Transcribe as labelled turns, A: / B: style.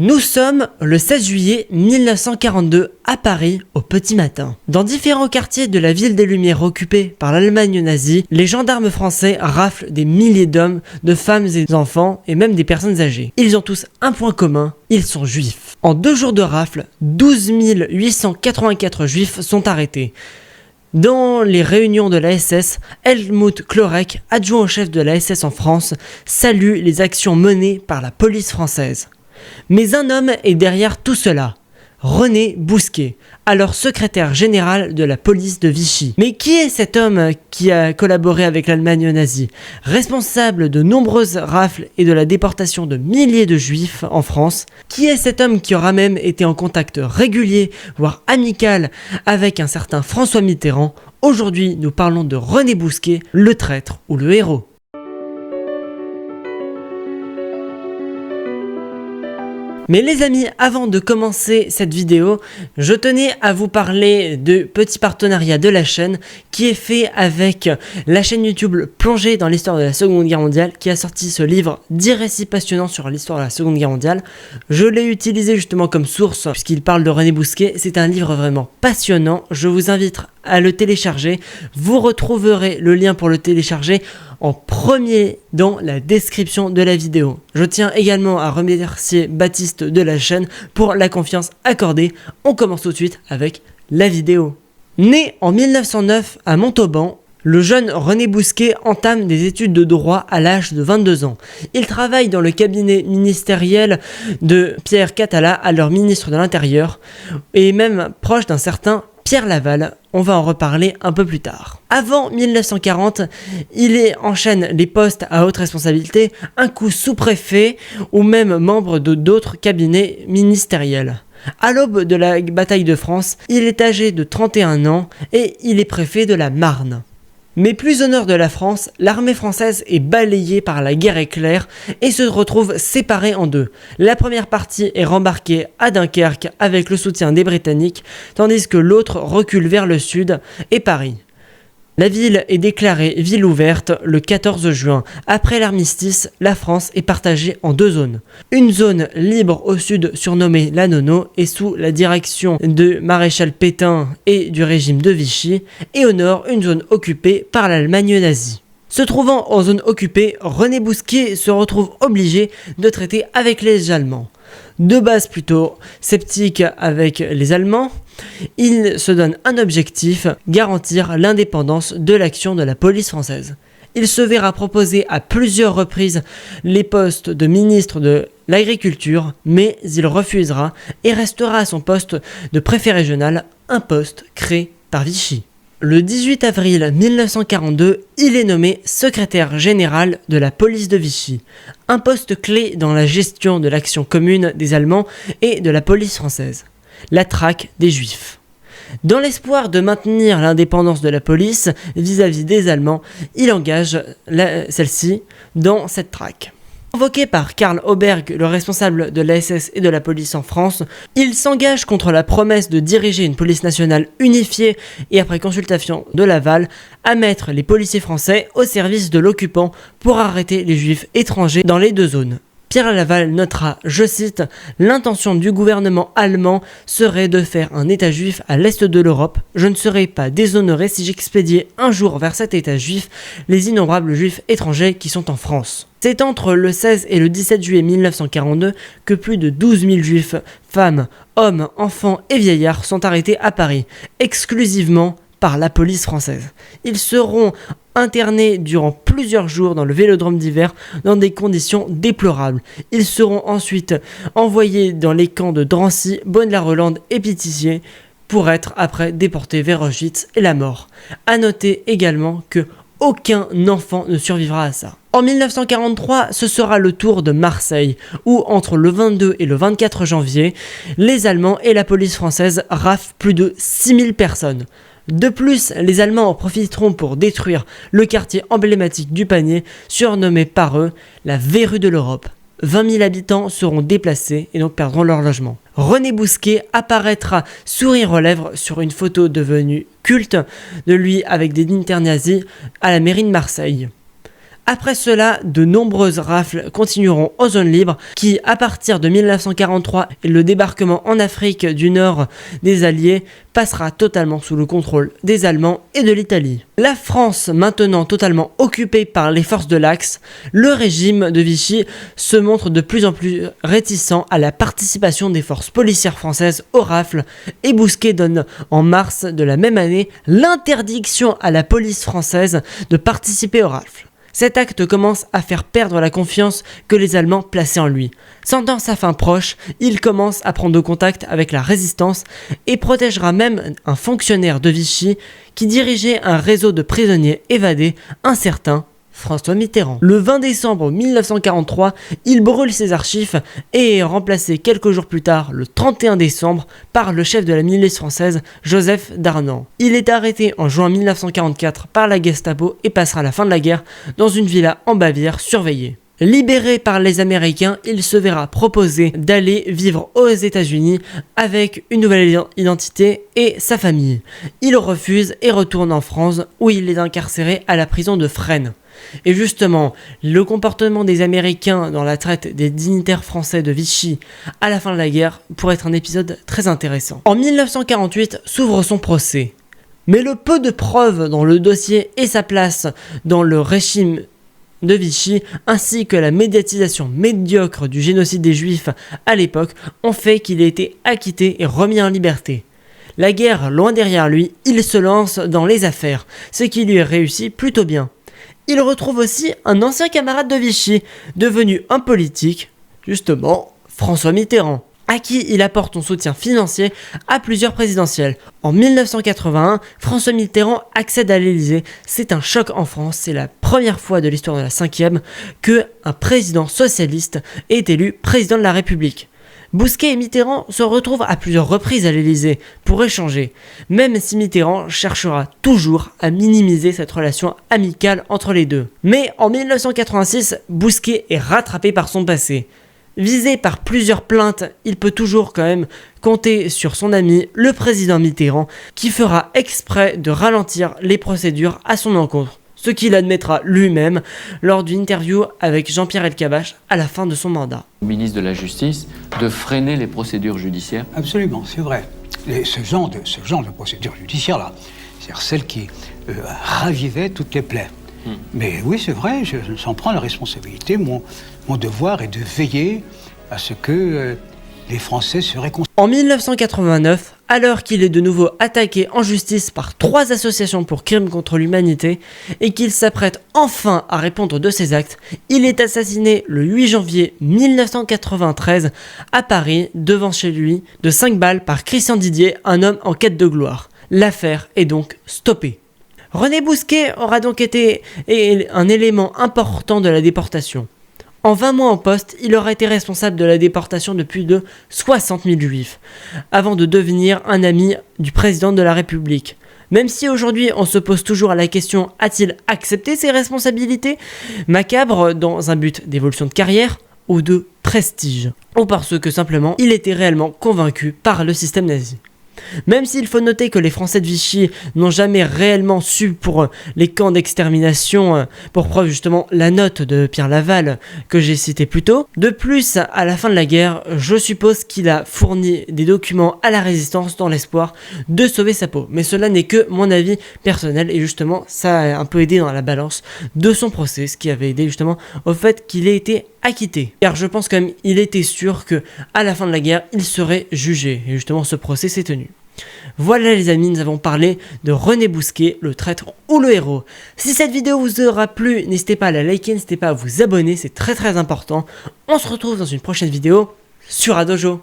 A: Nous sommes le 16 juillet 1942 à Paris au petit matin. Dans différents quartiers de la ville des Lumières occupée par l'Allemagne nazie, les gendarmes français raflent des milliers d'hommes, de femmes et d'enfants et même des personnes âgées. Ils ont tous un point commun, ils sont juifs. En 2 jours de rafle, 12 884 juifs sont arrêtés. Dans les réunions de la SS, Helmut Klorek, adjoint au chef de la SS en France, salue les actions menées par la police française. Mais un homme est derrière tout cela, René Bousquet, alors secrétaire général de la police de Vichy. Mais qui est cet homme qui a collaboré avec l'Allemagne nazie, responsable de nombreuses rafles et de la déportation de milliers de juifs en France? Qui est cet homme qui aura même été en contact régulier, voire amical, avec un certain François Mitterrand? Aujourd'hui, nous parlons de René Bousquet, le traître ou le héros. Mais les amis, avant de commencer cette vidéo, je tenais à vous parler de petit partenariat de la chaîne qui est fait avec la chaîne YouTube Plongée dans l'histoire de la Seconde Guerre mondiale qui a sorti ce livre 10 récits passionnants sur l'histoire de la Seconde Guerre mondiale. Je l'ai utilisé justement comme source puisqu'il parle de René Bousquet. C'est un livre vraiment passionnant. Je vous invite à le télécharger. Vous retrouverez le lien pour le télécharger en premier dans la description de la vidéo. Je tiens également à remercier Baptiste de la chaîne pour la confiance accordée. On commence tout de suite avec la vidéo. Né en 1909 à Montauban, le jeune René Bousquet entame des études de droit à l'âge de 22 ans. Il travaille dans le cabinet ministériel de Pierre Catala, alors ministre de l'Intérieur, et même proche d'un certain Pierre Laval. On va en reparler un peu plus tard. Avant 1940, il enchaîne les postes à haute responsabilité, un coup sous-préfet ou même membre de d'autres cabinets ministériels. À l'aube de la bataille de France, il est âgé de 31 ans et il est préfet de la Marne. Mais plus au nord de la France, l'armée française est balayée par la guerre éclair et se retrouve séparée en deux. La première partie est rembarquée à Dunkerque avec le soutien des Britanniques, tandis que l'autre recule vers le sud et Paris. La ville est déclarée ville ouverte le 14 juin. Après l'armistice, la France est partagée en 2 zones. Une zone libre au sud surnommée la Nono et sous la direction de maréchal Pétain et du régime de Vichy, et au nord une zone occupée par l'Allemagne nazie. Se trouvant en zone occupée, René Bousquet se retrouve obligé de traiter avec les Allemands. De base plutôt sceptique avec les Allemands, il se donne un objectif, garantir l'indépendance de l'action de la police française. Il se verra proposer à plusieurs reprises les postes de ministre de l'Agriculture, mais il refusera et restera à son poste de préfet régional, un poste créé par Vichy. Le 18 avril 1942, il est nommé secrétaire général de la police de Vichy, un poste clé dans la gestion de l'action commune des Allemands et de la police française, la traque des Juifs. Dans l'espoir de maintenir l'indépendance de la police vis-à-vis des Allemands, il engage celle-ci dans cette traque. Convoqué par Karl Auberg, le responsable de la SS et de la police en France, il s'engage contre la promesse de diriger une police nationale unifiée et après consultation de Laval, à mettre les policiers français au service de l'occupant pour arrêter les juifs étrangers dans les 2 zones. Pierre Laval notera, je cite, « L'intention du gouvernement allemand serait de faire un État juif à l'est de l'Europe. Je ne serais pas déshonoré si j'expédiais un jour vers cet État juif les innombrables juifs étrangers qui sont en France. » C'est entre le 16 et le 17 juillet 1942 que plus de 12 000 juifs, femmes, hommes, enfants et vieillards sont arrêtés à Paris, exclusivement par la police française. Ils seront internés durant plusieurs jours dans le Vélodrome d'hiver dans des conditions déplorables. Ils seront ensuite envoyés dans les camps de Drancy, Bonne-la-Rolande et Pithiviers pour être après déportés vers Auschwitz et la mort. À noter également que aucun enfant ne survivra à ça. En 1943, ce sera le tour de Marseille, où entre le 22 et le 24 janvier, les Allemands et la police française raflent plus de 6000 personnes. De plus, les Allemands en profiteront pour détruire le quartier emblématique du Panier, surnommé par eux la verrue de l'Europe. 20 000 habitants seront déplacés et donc perdront leur logement. René Bousquet apparaîtra sourire aux lèvres sur une photo devenue culte de lui avec des dignitaires nazis à la mairie de Marseille. Après cela, de nombreuses rafles continueront aux zones libres qui, à partir de 1943 et le débarquement en Afrique du Nord des Alliés, passera totalement sous le contrôle des Allemands et de l'Italie. La France maintenant totalement occupée par les forces de l'Axe, le régime de Vichy se montre de plus en plus réticent à la participation des forces policières françaises aux rafles et Bousquet donne en mars de la même année l'interdiction à la police française de participer aux rafles. Cet acte commence à faire perdre la confiance que les Allemands plaçaient en lui. Sentant sa fin proche, il commence à prendre contact avec la résistance et protégera même un fonctionnaire de Vichy qui dirigeait un réseau de prisonniers évadés, un certain François Mitterrand. Le 20 décembre 1943, il brûle ses archives et est remplacé quelques jours plus tard, le 31 décembre, par le chef de la milice française, Joseph Darnan. Il est arrêté en juin 1944 par la Gestapo et passera la fin de la guerre dans une villa en Bavière surveillée. Libéré par les Américains, il se verra proposer d'aller vivre aux États-Unis avec une nouvelle identité et sa famille. Il refuse et retourne en France où il est incarcéré à la prison de Fresnes. Et justement, le comportement des Américains dans la traite des dignitaires français de Vichy à la fin de la guerre pourrait être un épisode très intéressant. En 1948 s'ouvre son procès. Mais le peu de preuves dans le dossier et sa place dans le régime de Vichy, ainsi que la médiatisation médiocre du génocide des Juifs à l'époque, ont fait qu'il ait été acquitté et remis en liberté. La guerre loin derrière lui, il se lance dans les affaires, ce qui lui réussit plutôt bien. Il retrouve aussi un ancien camarade de Vichy, devenu un politique, justement François Mitterrand, à qui il apporte son soutien financier à plusieurs présidentielles. En 1981, François Mitterrand accède à l'Élysée. C'est un choc en France, c'est la première fois de l'histoire de la 5e que un président socialiste est élu président de la République. Bousquet et Mitterrand se retrouvent à plusieurs reprises à l'Élysée pour échanger, même si Mitterrand cherchera toujours à minimiser cette relation amicale entre les deux. Mais en 1986, Bousquet est rattrapé par son passé. Visé par plusieurs plaintes, il peut toujours quand même compter sur son ami, le président Mitterrand, qui fera exprès de ralentir les procédures à son encontre, ce qu'il admettra lui-même lors d'une interview avec Jean-Pierre Elkabbach à la fin de son mandat.
B: Au ministre de la Justice de freiner les procédures judiciaires.
C: Absolument, c'est vrai. Ce genre de procédure judiciaire-là, c'est-à-dire celle qui ravivait toutes les plaies. Mais oui, c'est vrai, je s'en prends la responsabilité. Mon devoir est de veiller à ce que les Français se réconcilient.
A: En 1989, alors qu'il est de nouveau attaqué en justice par 3 associations pour crimes contre l'humanité et qu'il s'apprête enfin à répondre de ses actes, il est assassiné le 8 janvier 1993 à Paris, devant chez lui, de 5 balles par Christian Didier, un homme en quête de gloire. L'affaire est donc stoppée. René Bousquet aura donc été un élément important de la déportation. En 20 mois en poste, il aura été responsable de la déportation de plus de 60 000 juifs, avant de devenir un ami du président de la République. Même si aujourd'hui on se pose toujours la question, a-t-il accepté ses responsabilités macabres dans un but d'évolution de carrière ou de prestige, ou parce que simplement il était réellement convaincu par le système nazi. Même s'il faut noter que les Français de Vichy n'ont jamais réellement su pour les camps d'extermination, pour preuve justement la note de Pierre Laval que j'ai citée plus tôt. De plus, à la fin de la guerre, je suppose qu'il a fourni des documents à la résistance dans l'espoir de sauver sa peau. Mais cela n'est que mon avis personnel et justement ça a un peu aidé dans la balance de son procès, ce qui avait aidé justement au fait qu'il ait été acquitté. Car je pense quand même il était sûr que à la fin de la guerre, il serait jugé et justement ce procès s'est tenu. Voilà les amis, nous avons parlé de René Bousquet, le traître ou le héros. Si cette vidéo vous aura plu, n'hésitez pas à la liker, n'hésitez pas à vous abonner, c'est très important. On se retrouve dans une prochaine vidéo sur Adojo.